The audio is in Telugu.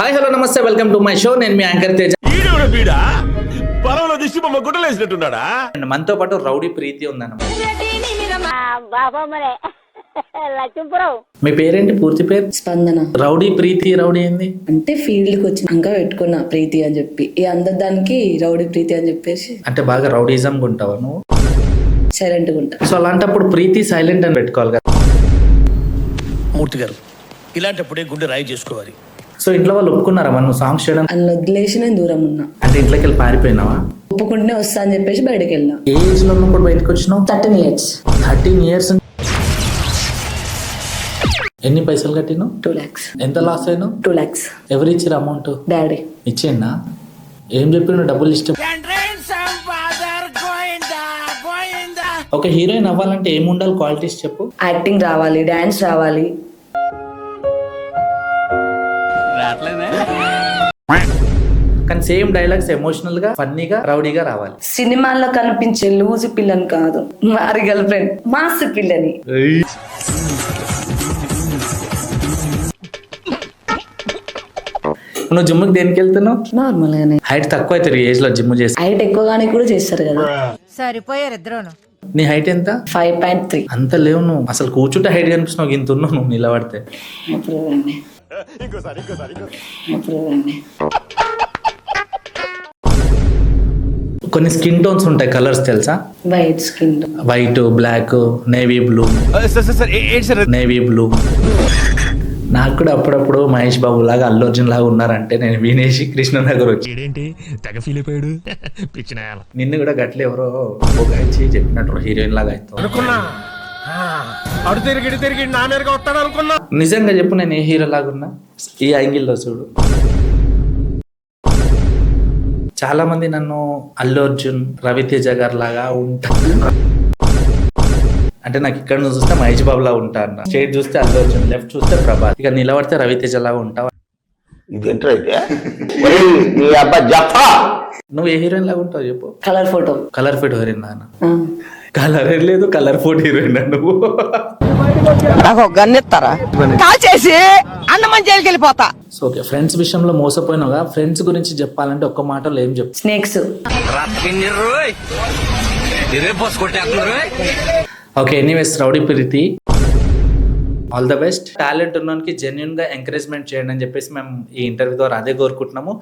హాయ్ హలో నమస్తే వెల్కమ్ టు మై షో. నేను మీ యాంకర్ తేజ. అండ్ మనతో పాటు రౌడీ ప్రీతి ఉందన్నమాట. మీ పేరేంటి? పూర్తి పేరు? స్పందన. రౌడీ ప్రీతి. రౌడీ ఏంది అంటే ఫీల్డ్ కి వచ్చినాక పెట్టుకున్న ప్రీతి అని చెప్పి ఈ అందరి దానికి రౌడీ ప్రీతి అని చెప్పేసి. అంటే బాగా రౌడీజం ఉంటావా నువ్వు? సైలెంట్ గా ఉంటా. సో అలాంటప్పుడు ప్రీతి సైలెంట్ అని పెట్టుకోవాలి కదా. మూర్తి గారు, ఇలాంటప్పుడే గుండె రాయి చేసుకోవాలి. సో ఇంట్లో వాళ్ళు ఒప్పుకున్నారా నువ్వు సాంగ్స్ చేయడం? అన్న వదిలేసి నేను దూరం ఉన్నా. అంటే ఇంట్లోకి వెళ్ళి పారిపోయినావా? ఒప్పుకుంటేనే వస్తా అని చెప్పేసి బయటకు వెళ్ళినా. ఏ ఏజ్ లో ఉన్నప్పుడు బయటకు వచ్చినావు? 13 years. 13 years. ఎన్ని పైసలు కట్టినావు? 2 lakhs. ఎంత లాస్ అయినావు? 2 lakhs. ఎవరు ఇచ్చారు అమౌంట్? డాడీ ఇచ్చేనా? ఏం చెప్పిండు? డబ్బులు ఇష్టం. ఒక హీరోయిన్ అవ్వాలంటే ఏముండాలి క్వాలిటీస్ చెప్పు. యాక్టింగ్ రావాలి, డాన్స్ రావాలి. కానీ సేమ్ డైలాగ్స్ ఎమోషనల్ గా, ఫన్నీగా, రౌడీగా రావాలి. సినిమాల్లో కనిపించే లూజు పిల్లని కాదు, మారి గర్ల్ ఫ్రెండ్ మాస్ పిల్లని. నువ్వు జిమ్ కి దేనికి వెళ్తున్నావు? నార్మల్ గానే. హైట్ తక్కువ అవుతారు ఈ ఏజ్ లో జిమ్ చేసి. హైట్ ఎక్కువగానే కూడా చేస్తారు కదా. సరిపోయారు ఇద్దరును. నీ హైట్ ఎంత? 5.3. అంత లేవు నువ్వు. అసలు కూర్చుంటే హైట్ కనిపిస్తున్నావు, ఇంత ఉన్నావు నువ్వు నిలబడితే. కొన్ని స్కిన్ టోన్స్ ఉంటాయి, కలర్స్ తెలుసా? White skin. White, black, navy blue, navy blue. నాకు కూడా అప్పుడప్పుడు మహేష్ బాబు లాగా, అల్లు అర్జున్ లాగా ఉన్నారంటే నేను వినేసి కృష్ణనగర్ వచ్చి నిన్ను కూడా గట్ల ఎవరో పొగాయించి చెప్పినట్టు హీరోయిన్ లాగా అవుతావు. నిజంగా చెప్పు, నేను ఏ హీరో లాగా ఉన్నా? ఈ యాంగిల్లో చూడు. చాలా మంది నన్ను అల్లు అర్జున్, రవితేజ గారు లాగా ఉంటా అంటే నాకు ఇక్కడ నుంచి చూస్తే మహేష్ బాబు లాగా ఉంటా అన్న. స్ట్రైట్ చూస్తే అల్లు అర్జున్, లెఫ్ట్ చూస్తే ప్రభాస్, ఇక నిలబడితే రవితేజ లాగా ఉంటావా? నువ్వు ఏ హీరోయిన్ లాగా ఉంటావు చెప్పు? Colour photo. Colour photo heroine లాగా? కలర్ లేదు, కలర్ ఫోటో హీరోయిన్ నువ్వు. నాకు గన్నెత్తారా కాల్చేసి అన్నమని జైలుకి వెళ్ళిపోతా. సో ఓకే, ఫ్రెండ్స్ విషయంలో మోసపోయినావుగా. ఫ్రెండ్స్ గురించి చెప్పాలంటే ఒక్క మాటలో ఏం చెప్పు? Snakes. Okay, anyways rowdy Preethi, all the best. Talent ఉన్నోనికి జెన్యున్ గా ఎంకరేజ్మెంట్ చేయండి అని చెప్పేసి మేము ఈ ఇంటర్వ్యూ ద్వారా అదే కోరుకుంటున్నాము.